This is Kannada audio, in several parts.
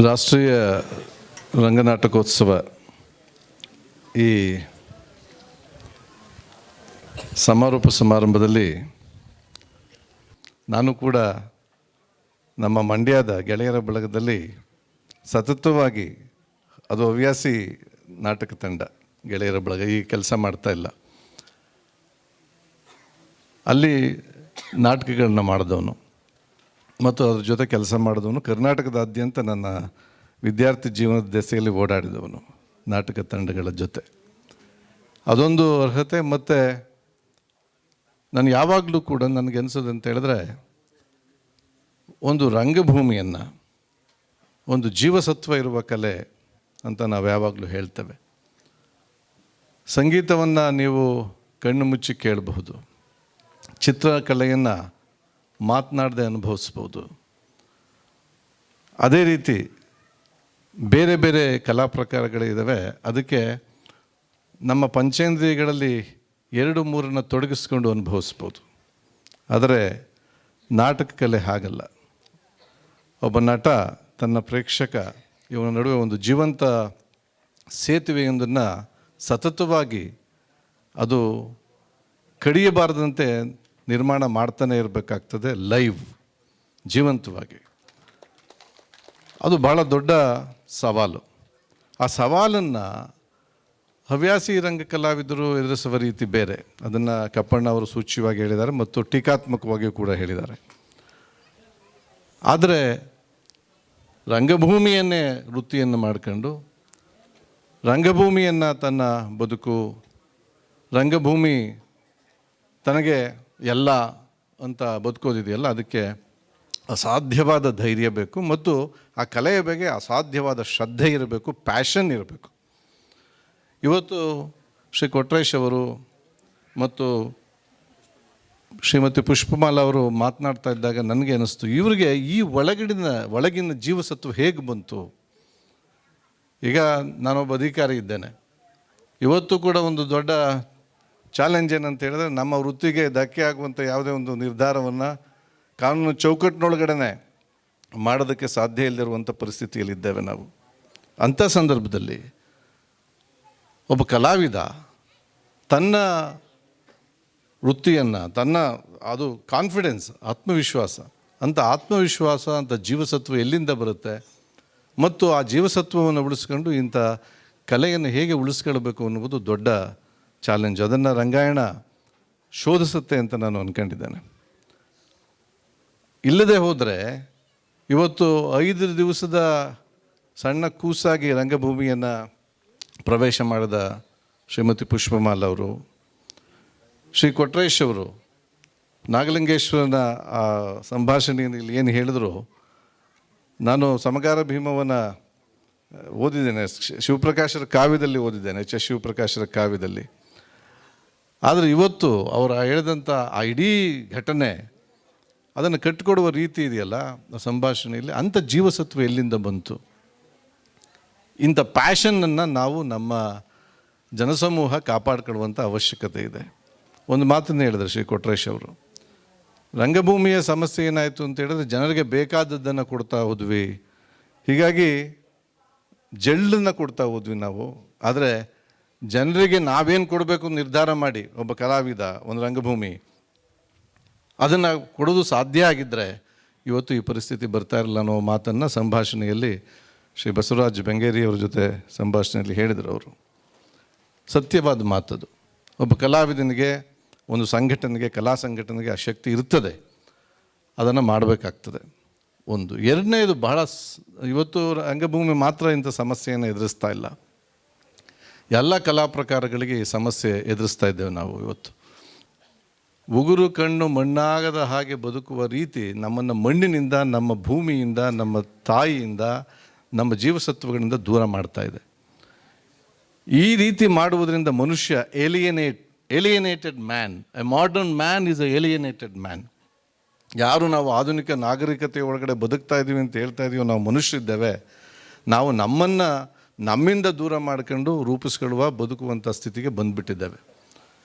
ರಾಷ್ಟ್ರೀಯ ರಂಗನಾಟಕೋತ್ಸವ ಈ ಸಮಾರೋಪ ಸಮಾರಂಭದಲ್ಲಿ ನಾನು ಕೂಡ ನಮ್ಮ ಮಂಡ್ಯದ ಗೆಳೆಯರ ಬಳಗದಲ್ಲಿ ಸತತವಾಗಿ ಅದು ಹವ್ಯಾಸಿ ನಾಟಕ ತಂಡ ಗೆಳೆಯರ ಬಳಗ ಈ ಕೆಲಸ ಮಾಡ್ತಾ ಇಲ್ಲ. ಅಲ್ಲಿ ನಾಟಕಗಳನ್ನ ಮಾಡಿದವನು ಮತ್ತು ಅದ್ರ ಜೊತೆ ಕೆಲಸ ಮಾಡಿದವನು, ಕರ್ನಾಟಕದಾದ್ಯಂತ ನನ್ನ ವಿದ್ಯಾರ್ಥಿ ಜೀವನದ ದೆಸೆಯಲ್ಲಿ ಓಡಾಡಿದವನು ನಾಟಕ ತಂಡಗಳ ಜೊತೆ. ಅದೊಂದು ಅರ್ಹತೆ. ಮತ್ತು ನಾನು ಯಾವಾಗಲೂ ಕೂಡ ನನಗೆ ಅನಿಸೋದು ಅಂತ ಹೇಳಿದ್ರೆ, ಒಂದು ರಂಗಭೂಮಿಯನ್ನು ಒಂದು ಜೀವಸತ್ವ ಇರುವ ಕಲೆ ಅಂತ ನಾವು ಯಾವಾಗಲೂ ಹೇಳ್ತೇವೆ. ಸಂಗೀತವನ್ನು ನೀವು ಕಣ್ಣು ಮುಚ್ಚಿ ಕೇಳಬಹುದು, ಚಿತ್ರಕಲೆಯನ್ನು ಮಾತನಾಡದೆ ಅನುಭವಿಸ್ಬೋದು. ಅದೇ ರೀತಿ ಬೇರೆ ಬೇರೆ ಕಲಾ ಪ್ರಕಾರಗಳಿದ್ದಾವೆ. ಅದಕ್ಕೆ ನಮ್ಮ ಪಂಚೇಂದ್ರಿಯಗಳಲ್ಲಿ 2-3 ತೊಡಗಿಸ್ಕೊಂಡು ಅನುಭವಿಸ್ಬೋದು. ಆದರೆ ನಾಟಕ ಕಲೆ ಹಾಗಲ್ಲ. ಒಬ್ಬ ನಟ ತನ್ನ ಪ್ರೇಕ್ಷಕ ಇವನ ನಡುವೆ ಒಂದು ಜೀವಂತ ಸೇತುವೆಯೊಂದನ್ನು ಸತತವಾಗಿ ಅದು ಕಡಿಯಬಾರದಂತೆ ನಿರ್ಮಾಣ ಮಾಡ್ತಾನೆ ಇರಬೇಕಾಗ್ತದೆ, ಲೈವ್ ಜೀವಂತವಾಗಿ. ಅದು ಭಾಳ ದೊಡ್ಡ ಸವಾಲು. ಆ ಸವಾಲನ್ನು ಹವ್ಯಾಸಿ ರಂಗ ಕಲಾವಿದರು ಎದುರಿಸುವ ರೀತಿ ಬೇರೆ. ಅದನ್ನು ಕಪ್ಪಣ್ಣ ಅವರು ಸೂಚ್ಯವಾಗಿ ಹೇಳಿದ್ದಾರೆ ಮತ್ತು ಟೀಕಾತ್ಮಕವಾಗಿಯೂ ಕೂಡ ಹೇಳಿದ್ದಾರೆ. ಆದರೆ ರಂಗಭೂಮಿಯನ್ನೇ ವೃತ್ತಿಯನ್ನು ಮಾಡಿಕೊಂಡು ರಂಗಭೂಮಿಯನ್ನು ತನ್ನ ಬದುಕು, ರಂಗಭೂಮಿ ತನಗೆ ಎಲ್ಲ ಅಂತ ಬದುಕೋದಿದೆಯಲ್ಲ, ಅದಕ್ಕೆ ಅಸಾಧ್ಯವಾದ ಧೈರ್ಯ ಬೇಕು ಮತ್ತು ಆ ಕಲೆಯ ಬಗ್ಗೆ ಅಸಾಧ್ಯವಾದ ಶ್ರದ್ಧೆ ಇರಬೇಕು, ಪ್ಯಾಷನ್ ಇರಬೇಕು. ಇವತ್ತು ಶ್ರೀ ಕೊಟ್ರೇಶ್ ಅವರು ಮತ್ತು ಶ್ರೀಮತಿ ಪುಷ್ಪಮಾಲಾ ಅವರು ಮಾತನಾಡ್ತಾ ಇದ್ದಾಗ ನನಗೆ ಅನ್ನಿಸ್ತು, ಇವರಿಗೆ ಈ ಒಳಗಿನ ಜೀವಸತ್ವ ಹೇಗೆ ಬಂತು. ಈಗ ನಾನೊಬ್ಬ ಅಧಿಕಾರಿ ಇದ್ದೇನೆ. ಇವತ್ತು ಕೂಡ ಒಂದು ದೊಡ್ಡ ಚಾಲೆಂಜ್ ಏನಂತ ಹೇಳಿದ್ರೆ, ನಮ್ಮ ವೃತ್ತಿಗೆ ಧಕ್ಕೆ ಆಗುವಂಥ ಯಾವುದೇ ಒಂದು ನಿರ್ಧಾರವನ್ನು ಕಾನೂನು ಚೌಕಟ್ಟಿನೊಳಗಡೆ ಮಾಡೋದಕ್ಕೆ ಸಾಧ್ಯ ಇಲ್ಲದಿರುವಂಥ ಪರಿಸ್ಥಿತಿಯಲ್ಲಿದ್ದೇವೆ ನಾವು. ಅಂಥ ಸಂದರ್ಭದಲ್ಲಿ ಒಬ್ಬ ಕಲಾವಿದ ತನ್ನ ವೃತ್ತಿಯನ್ನು ಅದು ಕಾನ್ಫಿಡೆನ್ಸ್, ಆತ್ಮವಿಶ್ವಾಸ ಅಂತ ಜೀವಸತ್ವ ಎಲ್ಲಿಂದ ಬರುತ್ತೆ ಮತ್ತು ಆ ಜೀವಸತ್ವವನ್ನು ಉಳಿಸ್ಕೊಂಡು ಇಂಥ ಕಲೆಯನ್ನು ಹೇಗೆ ಉಳಿಸ್ಕೊಳ್ಬೇಕು ಅನ್ನುವುದು ದೊಡ್ಡ ಚಾಲೆಂಜ್. ಅದನ್ನು ರಂಗಾಯಣ ಶೋಧಿಸುತ್ತೆ ಅಂತ ನಾನು ಅಂದ್ಕೊಂಡಿದ್ದೇನೆ. ಇಲ್ಲದೆ ಹೋದರೆ ಇವತ್ತು 5 ದಿವಸದ ಸಣ್ಣ ಕೂಸಾಗಿ ರಂಗಭೂಮಿಯನ್ನು ಪ್ರವೇಶ ಮಾಡಿದ ಶ್ರೀಮತಿ ಪುಷ್ಪಮಾಲಾ ಅವರು, ಶ್ರೀ ಕೊಟ್ರೇಶ್ ಅವರು ನಾಗಲಿಂಗೇಶ್ವರನ ಆ ಸಂಭಾಷಣೆಯಲ್ಲಿ ಏನು ಹೇಳಿದ್ರು, ನಾನು ಸಮಗಾರ ಭೀಮವನ ಓದಿದ್ದೇನೆ, ಶಿವಪ್ರಕಾಶರ ಕಾವ್ಯದಲ್ಲಿ ಓದಿದ್ದೇನೆ, ಶಿವಪ್ರಕಾಶರ ಕಾವ್ಯದಲ್ಲಿ. ಆದರೆ ಇವತ್ತು ಅವರು ಹೇಳಿದಂಥ ಆ ಇಡೀ ಘಟನೆ, ಅದನ್ನು ಕಟ್ಟಿಕೊಡುವ ರೀತಿ ಇದೆಯಲ್ಲ ಆ ಸಂಭಾಷಣೆಯಲ್ಲಿ, ಅಂಥ ಜೀವಸತ್ವ ಎಲ್ಲಿಂದ ಬಂತು? ಇಂಥ ಪ್ಯಾಷನನ್ನು ನಾವು ನಮ್ಮ ಜನಸಮೂಹ ಕಾಪಾಡಿಕೊಳ್ಳುವಂಥ ಅವಶ್ಯಕತೆ ಇದೆ. ಒಂದು ಮಾತನ್ನು ಹೇಳಿದ್ರು ಶ್ರೀ ಕೊಟ್ರೇಶ್ ಅವರು, ರಂಗಭೂಮಿಯ ಸಮಸ್ಯೆ ಏನಾಯಿತು ಅಂತ ಹೇಳಿದ್ರೆ, ಜನರಿಗೆ ಬೇಕಾದದ್ದನ್ನು ಕೊಡ್ತಾ ಹೋದ್ವಿ, ಹೀಗಾಗಿ ಜಳ್ಳನ್ನು ಕೊಡ್ತಾ ಹೋದ್ವಿ ನಾವು. ಆದರೆ ಜನರಿಗೆ ನಾವೇನು ಕೊಡಬೇಕು ನಿರ್ಧಾರ ಮಾಡಿ ಒಬ್ಬ ಕಲಾವಿದ, ಒಂದು ರಂಗಭೂಮಿ ಅದನ್ನು ಕೊಡೋದು ಸಾಧ್ಯ ಆಗಿದ್ದರೆ ಇವತ್ತು ಈ ಪರಿಸ್ಥಿತಿ ಬರ್ತಾ ಇರಲ್ಲ ಅನ್ನೋ ಮಾತನ್ನು ಸಂಭಾಷಣೆಯಲ್ಲಿ ಶ್ರೀ ಬಸವರಾಜ್ ಬೆಂಗೇರಿಯವ್ರ ಜೊತೆ ಸಂಭಾಷಣೆಯಲ್ಲಿ ಹೇಳಿದರು ಅವರು. ಸತ್ಯವಾದ ಮಾತದು. ಒಬ್ಬ ಕಲಾವಿದನಿಗೆ, ಒಂದು ಸಂಘಟನೆಗೆ, ಕಲಾ ಸಂಘಟನೆಗೆ ಆ ಶಕ್ತಿ ಇರ್ತದೆ, ಅದನ್ನು ಮಾಡಬೇಕಾಗ್ತದೆ. ಒಂದು. ಎರಡನೇದು, ಬಹಳ ಇವತ್ತು ರಂಗಭೂಮಿ ಮಾತ್ರ ಇಂಥ ಸಮಸ್ಯೆಯನ್ನು ಎದುರಿಸ್ತಾ ಇಲ್ಲ, ಎಲ್ಲ ಕಲಾ ಪ್ರಕಾರಗಳಿಗೆ ಈ ಸಮಸ್ಯೆ ಎದುರಿಸ್ತಾ ಇದ್ದೇವೆ ನಾವು ಇವತ್ತು. ಉಗುರು ಕಣ್ಣು ಮಣ್ಣಾಗದ ಹಾಗೆ ಬದುಕುವ ರೀತಿ ನಮ್ಮನ್ನು ಮಣ್ಣಿನಿಂದ, ನಮ್ಮ ಭೂಮಿಯಿಂದ, ನಮ್ಮ ತಾಯಿಯಿಂದ, ನಮ್ಮ ಜೀವಸತ್ವಗಳಿಂದ ದೂರ ಮಾಡ್ತಾ ಇದೆ. ಈ ರೀತಿ ಮಾಡುವುದರಿಂದ ಮನುಷ್ಯ alienated man. A modern man is A alienated man. ಯಾರು ನಾವು ಆಧುನಿಕ ನಾಗರಿಕತೆ ಒಳಗಡೆ ಬದುಕ್ತಾ ಇದ್ದೀವಿ ಅಂತ ಹೇಳ್ತಾ ಇದ್ದೀವೋ, ನಾವು ಮನುಷ್ಯರಿದ್ದೇವೆ, ನಾವು ನಮ್ಮಿಂದ ದೂರ ಮಾಡ್ಕೊಂಡು ರೂಪಿಸ್ಕೊಳ್ಳುವ, ಬದುಕುವಂಥ ಸ್ಥಿತಿಗೆ ಬಂದುಬಿಟ್ಟಿದ್ದೇವೆ.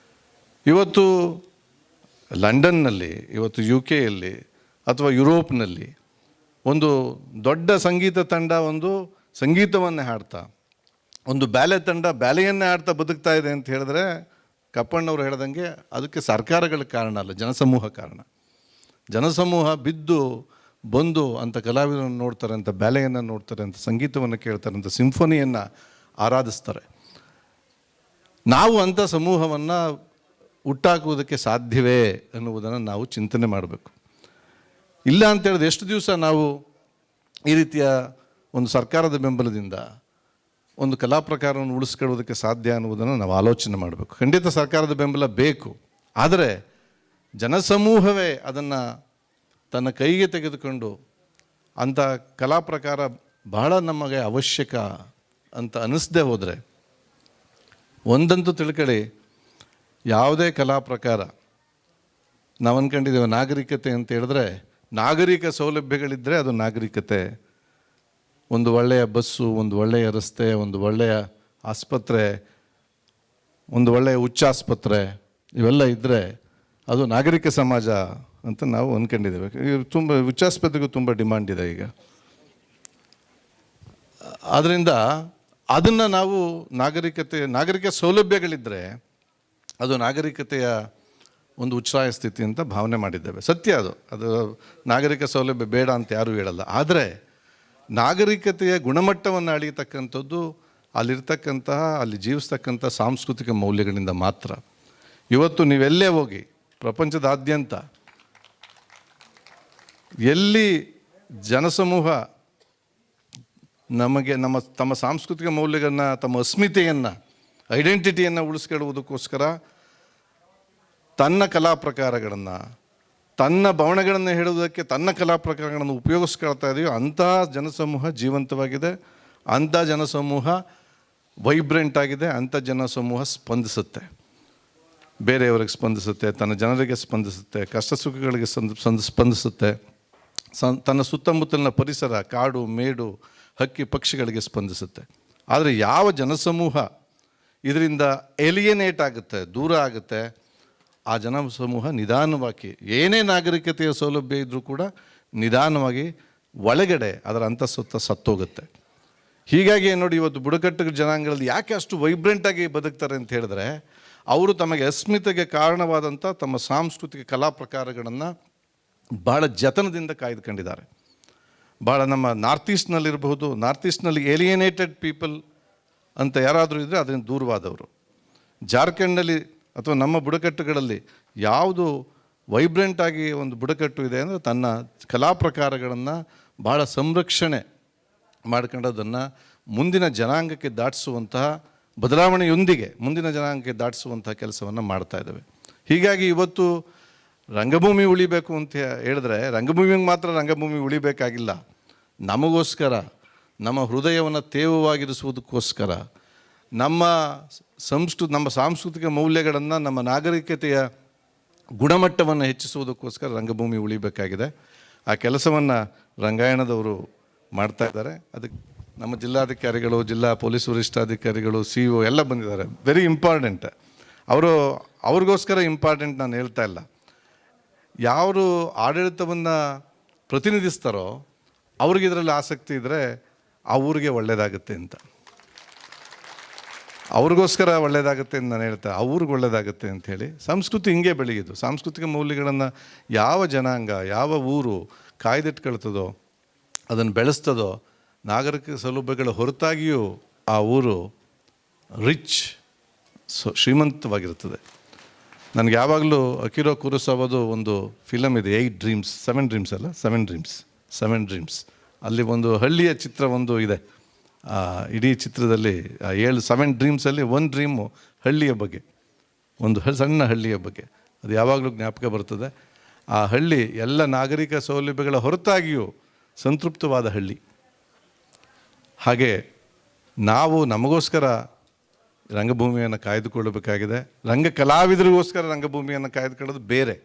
ಇವತ್ತು ಲಂಡನ್ನಲ್ಲಿ, ಇವತ್ತು UK ಯಲ್ಲಿ ಅಥವಾ ಯುರೋಪ್ನಲ್ಲಿ ಒಂದು ದೊಡ್ಡ ಸಂಗೀತ ತಂಡ ಒಂದು ಸಂಗೀತವನ್ನೇ ಹಾಡ್ತಾ, ಒಂದು ಬ್ಯಾಲೆ ತಂಡ ಬ್ಯಾಲೆಯನ್ನೇ ಹಾಡ್ತಾ ಬದುಕ್ತಾ ಇದೆ ಅಂತ ಹೇಳಿದ್ರೆ ಕಪ್ಪಣ್ಣವ್ರು ಹೇಳ್ದಂಗೆ ಅದಕ್ಕೆ ಸರ್ಕಾರಗಳ ಕಾರಣ ಅಲ್ಲ, ಜನಸಮೂಹ ಕಾರಣ. ಜನಸಮೂಹ ಬಿದ್ದು ಬಂದು ಅಂಥ ಕಲಾವಿದರನ್ನು ನೋಡ್ತಾರೆ, ಅಂತ ಬ್ಯಾಲೆಯನ್ನು ನೋಡ್ತಾರೆ, ಅಂತ ಸಂಗೀತವನ್ನು ಕೇಳ್ತಾರೆ, ಅಂತ ಸಿಂಫೋನಿಯನ್ನು ಆರಾಧಿಸ್ತಾರೆ. ನಾವು ಅಂಥ ಸಮೂಹವನ್ನು ಹುಟ್ಟಾಕುವುದಕ್ಕೆ ಸಾಧ್ಯವೇ ಅನ್ನುವುದನ್ನು ನಾವು ಚಿಂತನೆ ಮಾಡಬೇಕು. ಇಲ್ಲ ಅಂತ ಹೇಳಿದ್ರೆ ಎಷ್ಟು ದಿವಸ ನಾವು ಈ ರೀತಿಯ ಒಂದು ಸರ್ಕಾರದ ಬೆಂಬಲದಿಂದ ಒಂದು ಕಲಾ ಪ್ರಕಾರವನ್ನು ಉಳಿಸ್ಕೊಳ್ಳೋದಕ್ಕೆ ಸಾಧ್ಯ ಅನ್ನುವುದನ್ನು ನಾವು ಆಲೋಚನೆ ಮಾಡಬೇಕು. ಖಂಡಿತ ಸರ್ಕಾರದ ಬೆಂಬಲ ಬೇಕು, ಆದರೆ ಜನಸಮೂಹವೇ ಅದನ್ನು ತನ್ನ ಕೈಗೆ ತೆಗೆದುಕೊಂಡು ಅಂಥ ಕಲಾ ಪ್ರಕಾರ ಬಹಳ ನಮಗೆ ಅವಶ್ಯಕ ಅಂತ ಅನ್ನಿಸದೆ ಹೋದರೆ, ಒಂದಂತೂ ತಿಳ್ಕೊಳ್ಳಿ, ಯಾವುದೇ ಕಲಾ ಪ್ರಕಾರ ನಾವು ಅಂದ್ಕೊಂಡಿದ್ದೇವೆ ನಾಗರಿಕತೆ ಅಂತ ಹೇಳಿದ್ರೆ, ನಾಗರಿಕ ಸೌಲಭ್ಯಗಳಿದ್ದರೆ ಅದು ನಾಗರಿಕತೆ. ಒಂದು ಒಳ್ಳೆಯ ಬಸ್ಸು, ಒಂದು ಒಳ್ಳೆಯ ರಸ್ತೆ, ಒಂದು ಒಳ್ಳೆಯ ಆಸ್ಪತ್ರೆ, ಒಂದು ಒಳ್ಳೆಯ ಉಚ್ಚಾಸ್ಪತ್ರೆ, ಇವೆಲ್ಲ ಇದ್ದರೆ ಅದು ನಾಗರಿಕ ಸಮಾಜ ಅಂತ ನಾವು ಅಂದ್ಕೊಂಡಿದ್ದೇವೆ. ತುಂಬ ಉಚ್ಚಾಸ್ಪತ್ರೆಗೂ ತುಂಬ ಡಿಮಾಂಡ್ ಇದೆ ಈಗ. ಆದ್ದರಿಂದ ಅದನ್ನು ನಾವು ನಾಗರಿಕ ಸೌಲಭ್ಯಗಳಿದ್ದರೆ ಅದು ನಾಗರಿಕತೆಯ ಒಂದು ಉಚ್ಛ್ರಾಯ ಸ್ಥಿತಿ ಅಂತ ಭಾವನೆ ಮಾಡಿದ್ದೇವೆ. ಸತ್ಯ ಅದು ನಾಗರಿಕ ಸೌಲಭ್ಯ ಬೇಡ ಅಂತ ಯಾರೂ ಹೇಳಲ್ಲ. ಆದರೆ ನಾಗರಿಕತೆಯ ಗುಣಮಟ್ಟವನ್ನು ಅಳಿಯತಕ್ಕಂಥದ್ದು ಅಲ್ಲಿರ್ತಕ್ಕಂತಹ, ಅಲ್ಲಿ ಜೀವಿಸ್ತಕ್ಕಂಥ ಸಾಂಸ್ಕೃತಿಕ ಮೌಲ್ಯಗಳಿಂದ ಮಾತ್ರ. ಇವತ್ತು ನೀವೆಲ್ಲೇ ಹೋಗಿ ಪ್ರಪಂಚದಾದ್ಯಂತ ಎಲ್ಲಿ ಜನಸಮೂಹ ತಮ್ಮ ಸಾಂಸ್ಕೃತಿಕ ಮೌಲ್ಯಗಳನ್ನು, ತಮ್ಮ ಅಸ್ಮಿತೆಯನ್ನು, ಐಡೆಂಟಿಟಿಯನ್ನು ಉಳಿಸ್ಕೊಳ್ಳುವುದಕ್ಕೋಸ್ಕರ ತನ್ನ ಕಲಾ ಪ್ರಕಾರಗಳನ್ನು, ತನ್ನ ಭವನಗಳನ್ನು ಹೇಳುವುದಕ್ಕೆ ತನ್ನ ಕಲಾ ಪ್ರಕಾರಗಳನ್ನು ಉಪಯೋಗಿಸ್ಕೊಳ್ತಾ ಇದೆಯೋ ಅಂಥ ಜನಸಮೂಹ ಜೀವಂತವಾಗಿದೆ, ಅಂಥ ಜನಸಮೂಹ ವೈಬ್ರೆಂಟ್ ಆಗಿದೆ, ಅಂಥ ಜನಸಮೂಹ ಸ್ಪಂದಿಸುತ್ತೆ, ಬೇರೆಯವರಿಗೆ ಸ್ಪಂದಿಸುತ್ತೆ, ತನ್ನ ಜನರಿಗೆ ಸ್ಪಂದಿಸುತ್ತೆ, ಕಷ್ಟ ಸುಖಗಳಿಗೆ ಸ್ಪಂದಿಸುತ್ತೆ, ತನ್ನ ಸುತ್ತಮುತ್ತಲಿನ ಪರಿಸರ, ಕಾಡು ಮೇಡು, ಹಕ್ಕಿ ಪಕ್ಷಿಗಳಿಗೆ ಸ್ಪಂದಿಸುತ್ತೆ. ಆದರೆ ಯಾವ ಜನಸಮೂಹ ಇದರಿಂದ ಎಲಿಯನೇಟ್ ಆಗುತ್ತೆ, ದೂರ ಆಗುತ್ತೆ, ಆ ಜನಸಮೂಹ ನಿಧಾನವಾಗಿ ಏನೇ ನಾಗರಿಕತೆಯ ಸೌಲಭ್ಯ ಇದ್ದರೂ ಕೂಡ ನಿಧಾನವಾಗಿ ಒಳಗಡೆ ಅದರ ಅಂತಃಸತ್ತ ಸತ್ತೋಗುತ್ತೆ. ಹೀಗಾಗಿ ನೋಡಿ, ಇವತ್ತು ಬುಡಕಟ್ಟು ಜನಾಂಗಗಳಲ್ಲಿ ಯಾಕೆ ಅಷ್ಟು ವೈಬ್ರೆಂಟಾಗಿ ಬದುಕ್ತಾರೆ ಅಂತ ಹೇಳಿದ್ರೆ, ಅವರು ತಮಗೆ ಅಸ್ಮಿತೆಗೆ ಕಾರಣವಾದಂಥ ತಮ್ಮ ಸಾಂಸ್ಕೃತಿಕ ಕಲಾ ಪ್ರಕಾರಗಳನ್ನು ಭಾಳ ಜತನದಿಂದ ಕಾಯ್ದುಕೊಂಡಿದ್ದಾರೆ. ಭಾಳ ನಮ್ಮ ನಾರ್ತ್ ಈಸ್ಟ್ನಲ್ಲಿರಬಹುದು, ನಾರ್ತ್ ಈಸ್ಟ್ನಲ್ಲಿ ಏಲಿಯನೇಟೆಡ್ ಪೀಪಲ್ ಅಂತ ಯಾರಾದರೂ ಇದ್ದರೆ ಅದರಿಂದ ದೂರವಾದವರು. ಜಾರ್ಖಂಡಲ್ಲಿ ಅಥವಾ ನಮ್ಮ ಬುಡಕಟ್ಟುಗಳಲ್ಲಿ ಯಾವುದು ವೈಬ್ರೆಂಟಾಗಿ ಒಂದು ಬುಡಕಟ್ಟು ಇದೆ ಅಂದರೆ ತನ್ನ ಕಲಾ ಪ್ರಕಾರಗಳನ್ನು ಭಾಳ ಸಂರಕ್ಷಣೆ ಮಾಡ್ಕೊಂಡೋದನ್ನು ಮುಂದಿನ ಜನಾಂಗಕ್ಕೆ ದಾಟಿಸುವಂತಹ, ಬದಲಾವಣೆಯೊಂದಿಗೆ ಮುಂದಿನ ಜನಾಂಗಕ್ಕೆ ದಾಟಿಸುವಂತಹ ಕೆಲಸವನ್ನು ಮಾಡ್ತಾ ಇದ್ದಾವೆ. ಹೀಗಾಗಿ ಇವತ್ತು ರಂಗಭೂಮಿ ಉಳಿಬೇಕು ಅಂತ ಹೇಳಿದ್ರೆ ರಂಗಭೂಮಿಗೆ ಮಾತ್ರ ರಂಗಭೂಮಿ ಉಳಿಬೇಕಾಗಿಲ್ಲ, ನಮಗೋಸ್ಕರ, ನಮ್ಮ ಹೃದಯವನ್ನು ತೇವವಾಗಿರಿಸುವುದಕ್ಕೋಸ್ಕರ, ನಮ್ಮ ಸಾಂಸ್ಕೃತಿಕ ಮೌಲ್ಯಗಳನ್ನು, ನಮ್ಮ ನಾಗರಿಕತೆಯ ಗುಣಮಟ್ಟವನ್ನು ಹೆಚ್ಚಿಸುವುದಕ್ಕೋಸ್ಕರ ರಂಗಭೂಮಿ ಉಳಿಬೇಕಾಗಿದೆ. ಆ ಕೆಲಸವನ್ನು ರಂಗಾಯಣದವರು ಮಾಡ್ತಾ ಇದ್ದಾರೆ. ಅದಕ್ಕೆ ನಮ್ಮ ಜಿಲ್ಲಾಧಿಕಾರಿಗಳು, ಜಿಲ್ಲಾ ಪೊಲೀಸ್ ವರಿಷ್ಠಾಧಿಕಾರಿಗಳು, CO ಎಲ್ಲ ಬಂದಿದ್ದಾರೆ. Very important. ಅವ್ರಿಗೋಸ್ಕರ ಇಂಪಾರ್ಟೆಂಟ್ ನಾನು ಹೇಳ್ತಾ ಇಲ್ಲ. ಯಾರು ಆಡಳಿತವನ್ನು ಪ್ರತಿನಿಧಿಸ್ತಾರೋ ಅವ್ರಿಗೆ ಇದರಲ್ಲಿ ಆಸಕ್ತಿ ಇದ್ದರೆ ಆ ಊರಿಗೆ ಒಳ್ಳೆಯದಾಗುತ್ತೆ ಅಂತ, ಅವ್ರಿಗೋಸ್ಕರ ಒಳ್ಳೆಯದಾಗುತ್ತೆ ಅಂತ ನಾನು ಹೇಳ್ತಾ, ಆ ಊರಿಗೆ ಒಳ್ಳೆಯದಾಗುತ್ತೆ ಅಂಥೇಳಿ. ಸಂಸ್ಕೃತಿ ಹಿಂಗೆ ಬೆಳೆಯೋದು. ಸಾಂಸ್ಕೃತಿಕ ಮೌಲ್ಯಗಳನ್ನು ಯಾವ ಜನಾಂಗ, ಯಾವ ಊರು ಕಾಯ್ದಿಟ್ಕೊಳ್ತದೋ, ಅದನ್ನು ಬೆಳೆಸ್ತದೋ, ನಾಗರಿಕ ಸೌಲಭ್ಯಗಳ ಹೊರತಾಗಿಯೂ ಆ ಊರು ರಿಚ್, ಶ್ರೀಮಂತವಾಗಿರ್ತದೆ. ನನಗೆ ಯಾವಾಗಲೂ ಅಕಿರೋ ಕುರೋಸಾವಾದು ಒಂದು ಫಿಲಮ್ ಇದೆ, 8 ಡ್ರೀಮ್ಸ್, 7 ಡ್ರೀಮ್ಸ್ ಅಲ್ಲ, 7 ಡ್ರೀಮ್ಸ್. ಅಲ್ಲಿ ಒಂದು ಹಳ್ಳಿಯ ಚಿತ್ರ ಒಂದು ಇದೆ. ಇಡೀ ಚಿತ್ರದಲ್ಲಿ 7 ಡ್ರೀಮ್ಸಲ್ಲಿ ಒಂದು ಡ್ರೀಮು ಹಳ್ಳಿಯ ಬಗ್ಗೆ, ಒಂದು ಸಣ್ಣ ಹಳ್ಳಿಯ ಬಗ್ಗೆ. ಅದು ಯಾವಾಗಲೂ ಜ್ಞಾಪಕ ಬರ್ತದೆ. ಆ ಹಳ್ಳಿ ಎಲ್ಲ ನಾಗರಿಕ ಸೌಲಭ್ಯಗಳ ಹೊರತಾಗಿಯೂ ಸಂತೃಪ್ತವಾದ ಹಳ್ಳಿ. ಹಾಗೆ ನಾವು ನಮಗೋಸ್ಕರ ರಂಗಭೂಮಿಯನ್ನು ಕಾಯ್ದುಕೊಳ್ಳಬೇಕಾಗಿದೆ. ರಂಗ ಕಲಾವಿದರಿಗೋಸ್ಕರ ರಂಗಭೂಮಿಯನ್ನು ಕಾಯ್ದುಕೊಳ್ಳೋದು ಬೇರೆ,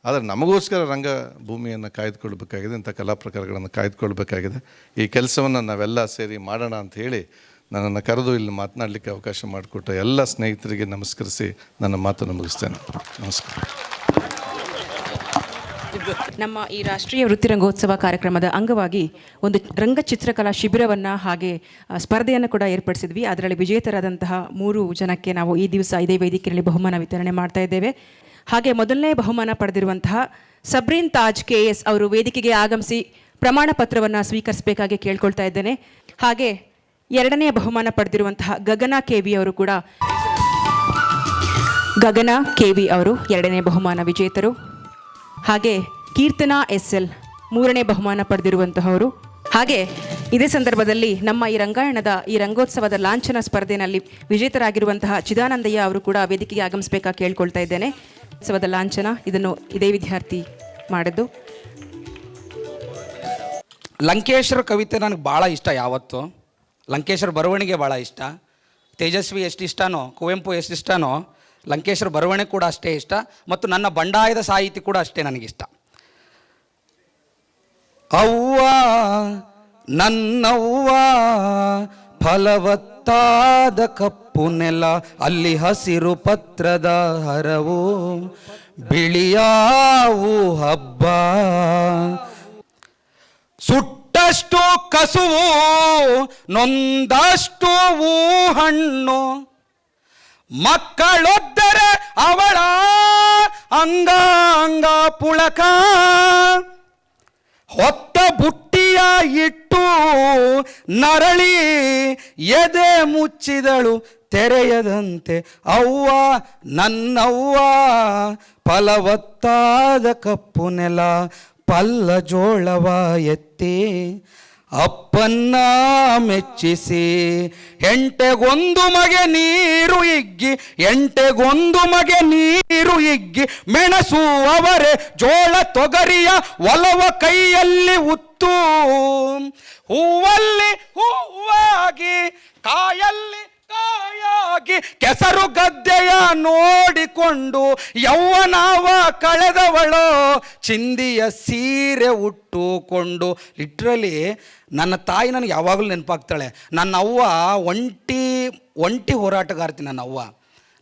ಆದರೆ ನಮಗೋಸ್ಕರ ರಂಗಭೂಮಿಯನ್ನು ಕಾಯ್ದುಕೊಳ್ಬೇಕಾಗಿದೆ, ಇಂಥ ಕಲಾ ಪ್ರಕಾರಗಳನ್ನು ಕಾಯ್ದುಕೊಳ್ಬೇಕಾಗಿದೆ. ಈ ಕೆಲಸವನ್ನು ನಾವೆಲ್ಲ ಸೇರಿ ಮಾಡೋಣ ಅಂತ ಹೇಳಿ ನನ್ನನ್ನು ಕರೆದು ಇಲ್ಲಿ ಮಾತನಾಡಲಿಕ್ಕೆ ಅವಕಾಶ ಮಾಡಿಕೊಟ್ಟ ಎಲ್ಲ ಸ್ನೇಹಿತರಿಗೆ ನಮಸ್ಕರಿಸಿ ನನ್ನ ಮಾತನ್ನು ಮುಗಿಸ್ತೇನೆ. ನಮಸ್ಕಾರ. ನಮ್ಮ ಈ ರಾಷ್ಟ್ರೀಯ ವೃತ್ತಿರಂಗೋತ್ಸವ ಕಾರ್ಯಕ್ರಮದ ಅಂಗವಾಗಿ ಒಂದು ರಂಗಚಿತ್ರಕಲಾ ಶಿಬಿರವನ್ನು ಹಾಗೆ ಸ್ಪರ್ಧೆಯನ್ನು ಕೂಡ ಏರ್ಪಡಿಸಿದ್ವಿ. ಅದರಲ್ಲಿ ವಿಜೇತರಾದಂತಹ 3 ಜನಕ್ಕೆ ನಾವು ಈ ದಿವಸ ಇದೇ ವೇದಿಕೆಯಲ್ಲಿ ಬಹುಮಾನ ವಿತರಣೆ ಮಾಡ್ತಾ ಇದ್ದೇವೆ. ಹಾಗೆ ಮೊದಲನೇ ಬಹುಮಾನ ಪಡೆದಿರುವಂತಹ ಸಬ್ರೀನ್ ತಾಜ್ KS ಅವರು ವೇದಿಕೆಗೆ ಆಗಮಿಸಿ ಪ್ರಮಾಣ ಪತ್ರವನ್ನು ಸ್ವೀಕರಿಸಬೇಕಾಗಿ ಕೇಳ್ಕೊಳ್ತಾ ಇದ್ದೇನೆ. ಹಾಗೆ ಎರಡನೇ ಬಹುಮಾನ ಪಡೆದಿರುವಂತಹ ಗಗನ KV ಅವರು ಕೂಡ ಗಗನ KV ಅವರು ಎರಡನೇ ಬಹುಮಾನ ವಿಜೇತರು. ಹಾಗೆ ಕೀರ್ತನಾ SL ಮೂರನೇ ಬಹುಮಾನ ಪಡೆದಿರುವಂತಹವರು. ಹಾಗೆ ಇದೇ ಸಂದರ್ಭದಲ್ಲಿ ನಮ್ಮ ಈ ರಂಗಾಯಣದ ಈ ರಂಗೋತ್ಸವದ ಲಾಂಛನ ಸ್ಪರ್ಧೆಯಲ್ಲಿ ವಿಜೇತರಾಗಿರುವಂತಹ ಚಿದಾನಂದಯ್ಯ ಅವರು ಕೂಡ ವೇದಿಕೆಗೆ ಆಗಮಿಸಬೇಕಾಗಿ ಕೇಳ್ಕೊಳ್ತಾ ಇದ್ದೇನೆ. ಉತ್ಸವದ ಲಾಂಛನ ಇದನ್ನು ಇದೇ ವಿದ್ಯಾರ್ಥಿ ಮಾಡಿದ್ದು. ಲಂಕೇಶ್ವರ ಕವಿತೆ ನನಗೆ ಭಾಳ ಇಷ್ಟ. ಯಾವತ್ತು ಲಂಕೇಶ್ವರ ಬರವಣಿಗೆ ಭಾಳ ಇಷ್ಟ. ತೇಜಸ್ವಿ ಎಷ್ಟು ಇಷ್ಟನೋ, ಕುವೆಂಪು ಎಷ್ಟು ಇಷ್ಟನೋ, ಲಂಕೇಶ್ವರ ಬರವಣಿಗೆ ಕೂಡ ಅಷ್ಟೇ ಇಷ್ಟ. ಮತ್ತು ನನ್ನ ಬಂಡಾಯದ ಸಾಹಿತಿ ಕೂಡ ಅಷ್ಟೇ ನನಗಿಷ್ಟ. ಅವ್ವ ನನ್ನವ್ವ ಫಲವತ್ತಾದ ಕಪ್ಪು ನೆಲ, ಅಲ್ಲಿ ಹಸಿರು ಪತ್ರದ ಹರವು, ಬಿಳಿಯಾವು ಹಬ್ಬ, ಸುಟ್ಟಷ್ಟು ಕಸುವು, ನೊಂದಷ್ಟು ಹಣ್ಣು, ಮಕ್ಕಳೊದ್ದರೆ ಅವಳ ಅಂಗಾಂಗ ಪುಳಕ, ಹೊತ್ತ ಬುಟ್ಟಿಯ ಇಟ್ಟು ನರಳಿ ಎದೆ ಮುಚ್ಚಿದಳು ತೆರೆಯದಂತೆ. ಅವ್ವ ನನ್ನವ್ವ ಫಲವತ್ತಾದ ಕಪ್ಪು ನೆಲ, ಪಲ್ಲ ಜೋಳವ ಎತ್ತಿ ಅಪ್ಪನ್ನ ಮೆಚ್ಚಿಸಿ, ಎಂಟೆಗೊಂದು ಮಗೆ ನೀರು ಇಗ್ಗಿ, ಎಂಟೆಗೊಂದು ಮಗೆ ನೀರು ಇಗ್ಗಿ, ಮೆಣಸು ಅವರೆ ಜೋಳ ತೊಗರಿಯ ಒಲವ ಕೈಯಲ್ಲಿ ಉತ್ತು, ಹೂವಲ್ಲಿ ಹೂವಾಗಿ ಕಾಯಲ್ಲಿ ಕಾಯಾಗಿ, ಕೆಸರು ಗದ್ದೆಯ ನೋಡಿಕೊಂಡು ಯೌವನವ ಕಳೆದವಳು, ಚಿಂದಿಯ ಸೀರೆ ಉಟ್ಟುಕೊಂಡು. ಲಿಟ್ರಲಿ ನನ್ನ ತಾಯಿ ನನಗೆ ಯಾವಾಗಲೂ ನೆನಪಾಗ್ತಾಳೆ. ನನ್ನ ಅವ್ವ ಒಂಟಿ ಹೋರಾಟಗಾರ್ತಿ. ನನ್ನ ಅವ್ವ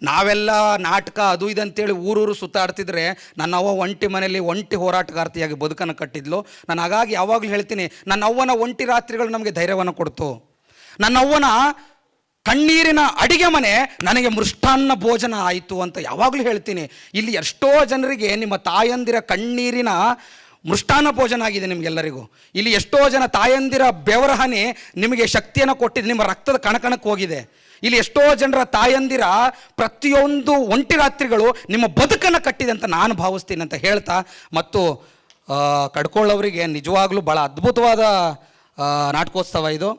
ನಾವೆಲ್ಲ ನಾಟಕ ಅದು ಇದು ಅಂತೇಳಿ ಊರೂರು ಸುತ್ತಾಡ್ತಿದ್ರೆ ನನ್ನ ಅವ್ವ ಒಂಟಿ ಮನೆಯಲ್ಲಿ ಒಂಟಿ ಹೋರಾಟಗಾರ್ತಿಯಾಗಿ ಬದುಕನ್ನು ಕಟ್ಟಿದ್ಲು. ನಾನು ಹಾಗಾಗಿ ಯಾವಾಗಲೂ ಹೇಳ್ತೀನಿ, ನನ್ನ ಅವ್ವನ ಒಂಟಿ ರಾತ್ರಿಗಳು ನಮಗೆ ಧೈರ್ಯವನ್ನು ಕೊಡ್ತು. ನನ್ನ ಅವ್ವನ ಕಣ್ಣೀರಿನ ಅಡಿಗೆ ಮನೆ ನನಗೆ ಮೃಷ್ಟಾನ್ನ ಭೋಜನ ಆಯಿತು ಅಂತ ಯಾವಾಗಲೂ ಹೇಳ್ತೀನಿ. ಇಲ್ಲಿ ಎಷ್ಟೋ ಜನರಿಗೆ ನಿಮ್ಮ ತಾಯಂದಿರ ಕಣ್ಣೀರಿನ ಮೃಷ್ಟಾನ್ನ ಭೋಜನ ಆಗಿದೆ ನಿಮಗೆಲ್ಲರಿಗೂ. ಇಲ್ಲಿ ಎಷ್ಟೋ ಜನ ತಾಯಂದಿರ ಬೆವರ ಹನಿ ನಿಮಗೆ ಶಕ್ತಿಯನ್ನು ಕೊಟ್ಟಿದೆ, ನಿಮ್ಮ ರಕ್ತದ ಕಣಕಣಕ್ಕೆ ಹೋಗಿದೆ. ಇಲ್ಲಿ ಎಷ್ಟೋ ಜನರ ತಾಯಂದಿರ ಪ್ರತಿಯೊಂದು ಒಂಟಿ ರಾತ್ರಿಗಳು ನಿಮ್ಮ ಬದುಕನ್ನು ಕಟ್ಟಿದೆ ಅಂತ ನಾನು ಭಾವಿಸ್ತೀನಿ ಅಂತ ಹೇಳ್ತಾ, ಮತ್ತು ಕಡ್ಕೊಳ್ಳೋರಿಗೆ ನಿಜವಾಗ್ಲೂ ಭಾಳ ಅದ್ಭುತವಾದ ನಾಟಕೋತ್ಸವ ಇದು.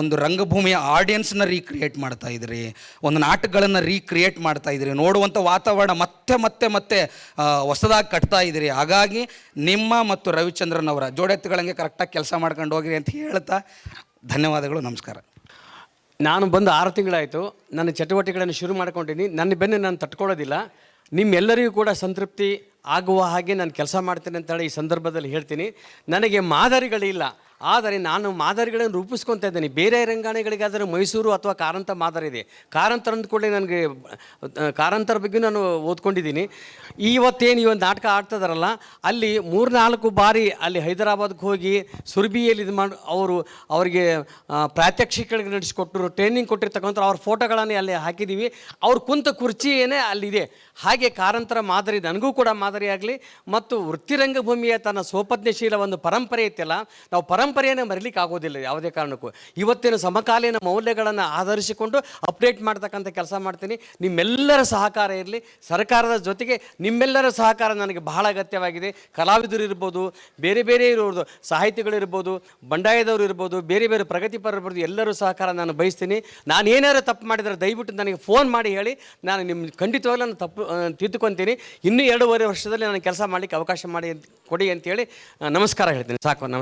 ಒಂದು ರಂಗಭೂಮಿಯ ಆಡಿಯನ್ಸ್ನ ರೀಕ್ರಿಯೇಟ್ ಮಾಡ್ತಾ ಇದ್ರಿ, ಒಂದು ನಾಟಕಗಳನ್ನು ರೀಕ್ರಿಯೇಟ್ ಮಾಡ್ತಾ ಇದ್ರಿ, ನೋಡುವಂಥ ವಾತಾವರಣ ಮತ್ತೆ ಮತ್ತೆ ಮತ್ತೆ ಹೊಸದಾಗಿ ಕಟ್ತಾ ಇದ್ದೀರಿ. ಹಾಗಾಗಿ ನಿಮ್ಮ ಮತ್ತು ರವಿಚಂದ್ರನ್ ಅವರ ಜೋಡೆತ್ತುಗಳಂಗೆ ಕರೆಕ್ಟಾಗಿ ಕೆಲಸ ಮಾಡ್ಕೊಂಡು ಹೋಗಿರಿ ಅಂತ ಹೇಳ್ತಾ ಧನ್ಯವಾದಗಳು, ನಮಸ್ಕಾರ. ನಾನು ಬಂದು 6 ತಿಂಗಳಾಯಿತು. ನನ್ನ ಚಟುವಟಿಕೆಗಳನ್ನು ಶುರು ಮಾಡ್ಕೊಂಡಿದ್ದೀನಿ. ನನ್ನ ಬೆನ್ನು ನಾನು ತಟ್ಕೊಳ್ಳೋದಿಲ್ಲ. ನಿಮ್ಮೆಲ್ಲರಿಗೂ ಕೂಡ ಸಂತೃಪ್ತಿ ಆಗುವ ಹಾಗೆ ನಾನು ಕೆಲಸ ಮಾಡ್ತೀನಿ ಅಂತೇಳಿ ಈ ಸಂದರ್ಭದಲ್ಲಿ ಹೇಳ್ತೀನಿ. ನನಗೆ ಮಾದರಿಗಳಿಲ್ಲ, ಆದರೆ ನಾನು ಮಾದರಿಗಳನ್ನು ರೂಪಿಸ್ಕೊತಾ ಇದ್ದೀನಿ. ಬೇರೆ ರಂಗಾಯಣಗಳಿಗಾದರೆ ಮೈಸೂರು ಅಥವಾ ಕಾರಂತ ಮಾದರಿ ಇದೆ. ಕಾರಂತರ ಅಂದ್ಕೊಳ್ಳಿ, ನನಗೆ ಕಾರಂತರ ಬಗ್ಗೆ ನಾನು ಓದ್ಕೊಂಡಿದ್ದೀನಿ. ಇವತ್ತೇನು ಈ ಒಂದು ನಾಟಕ ಆಡ್ತಿದಾರಲ್ಲ, ಅಲ್ಲಿ 3-4 ಬಾರಿ ಅಲ್ಲಿ ಹೈದರಾಬಾದ್ಗೆ ಹೋಗಿ ಸುರ್ಬಿಯಲ್ಲಿ ಇದು ಮಾಡಿ ಅವರಿಗೆ ಪ್ರಾತ್ಯಕ್ಷಿಕೆಗಳಿಗೆ ನಡೆಸಿಕೊಟ್ಟರು, ಟ್ರೈನಿಂಗ್ ಕೊಟ್ಟಿರ್ತಕ್ಕಂಥ ಅವ್ರ ಫೋಟೋಗಳನ್ನು ಅಲ್ಲಿ ಹಾಕಿದ್ದೀವಿ. ಅವ್ರು ಕುಂತ ಕುರ್ಚಿಯೇ ಅಲ್ಲಿದೆ. ಹಾಗೆ ಕಾರಂತರ ಮಾದರಿ ನನಗೂ ಕೂಡ ಮಾದರಿಯಾಗಲಿ. ಮತ್ತು ವೃತ್ತಿರಂಗಭೂಮಿಯ ತನ್ನ ಸೋಪಜ್ಞಶೀಲ ಒಂದು ಪರಂಪರೆ ಇತ್ತಲ್ಲ, ನಾವು ಪರಂಪರೆಯನ್ನು ಮರಿಲಿಕ್ಕೆ ಆಗೋದಿಲ್ಲ ಯಾವುದೇ ಕಾರಣಕ್ಕೂ. ಇವತ್ತಿನ ಸಮಕಾಲೀನ ಮೌಲ್ಯಗಳನ್ನು ಆಧರಿಸಿಕೊಂಡು ಅಪ್ಡೇಟ್ ಮಾಡ್ತಕ್ಕಂಥ ಕೆಲಸ ಮಾಡ್ತೀನಿ. ನಿಮ್ಮೆಲ್ಲರ ಸಹಕಾರ ಇರಲಿ. ಸರ್ಕಾರದ ಜೊತೆಗೆ ನಿಮ್ಮೆಲ್ಲರ ಸಹಕಾರ ನನಗೆ ಬಹಳ ಅಗತ್ಯವಾಗಿದೆ. ಕಲಾವಿದರು ಇರ್ಬೋದು, ಬೇರೆ ಬೇರೆ ಇರೋದು ಸಾಹಿತಿಗಳಿರ್ಬೋದು, ಬಂಡಾಯದವರು ಇರ್ಬೋದು, ಬೇರೆ ಬೇರೆ ಪ್ರಗತಿಪರ ಇರ್ಬೋದು, ಎಲ್ಲರೂ ಸಹಕಾರ ನಾನು ಬಯಸ್ತೀನಿ. ನಾನು ಏನಾರು ತಪ್ಪು ಮಾಡಿದರೆ ದಯವಿಟ್ಟು ನನಗೆ ಫೋನ್ ಮಾಡಿ ಹೇಳಿ, ನಾನು ನಿಮ್ಮ ಖಂಡಿತವಾಗ್ಲೂ ನಾನು ತಪ್ಪು ತಿದ್ದುಕೊತೀನಿ. ಇನ್ನೂ 2.5 ವರ್ಷದಲ್ಲಿ ನಾನು ಕೆಲಸ ಮಾಡಲಿಕ್ಕೆ ಅವಕಾಶ ಕೊಡಿ ಅಂತೇಳಿ ನಮಸ್ಕಾರ ಹೇಳ್ತೀನಿ. ಸಾಕು.